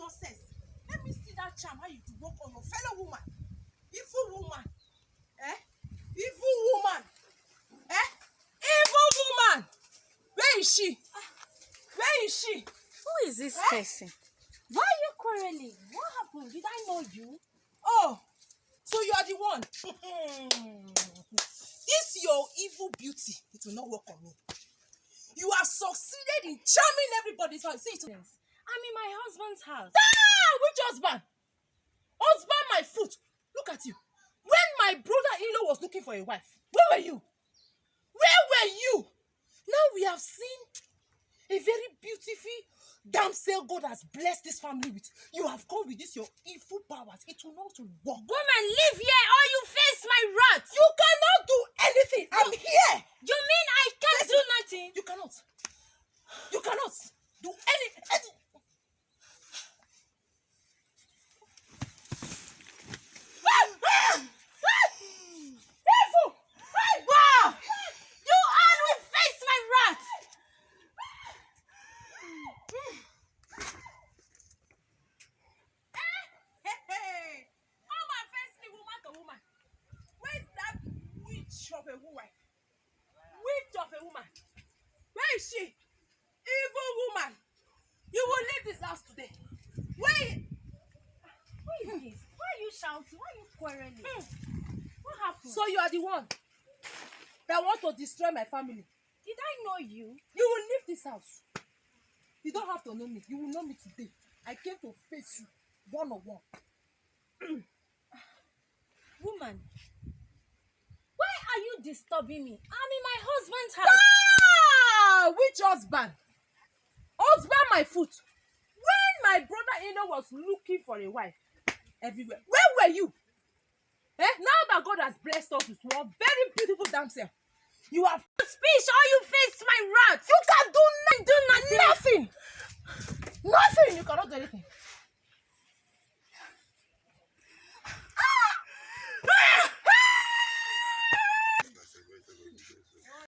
nonsense. Let me see that charm how you do work on your fellow woman. Evil woman. Eh? Evil woman. Eh? Evil woman. Where is she? Where is she? Who is this person? Why are you quarreling? What happened? Did I know you? Oh, so you are the one. This your evil beauty, it will not work on me. You have succeeded in charming everybody's heart. See it. Yes. I'm in my husband's house. Which husband? Husband, my foot. Look at you. When my brother-in-law was looking for a wife, where were you? Where were you? Now we have seen a very beautiful damsel God has blessed this family with. You have come with this your evil powers. It will not work. Woman, leave here or you face my wrath. You cannot do anything. I'm here. You mean I can't do nothing? You cannot. You cannot do any. You all will face my wrath. Hey. Come and face me woman to woman. Where's that witch of a woman? Witch of a woman. Where is she? Evil woman. You will leave this house today. Where? Who is this? Why are you shouting? Why are you quarreling? What happened? So you are the one that wants to destroy my family. Did I know you? You will leave this house. You don't have to know me. You will know me today. I came to face you one-on-one. Woman, why are you disturbing me? I'm in my husband's house. Which husband? Husband, my foot. When my brother-in-law was looking for a wife everywhere, where were you? Now that God has blessed us with one very beautiful damsel, you have Speech or you face my wrath. You can do nothing. Nothing. Nothing. You cannot do anything.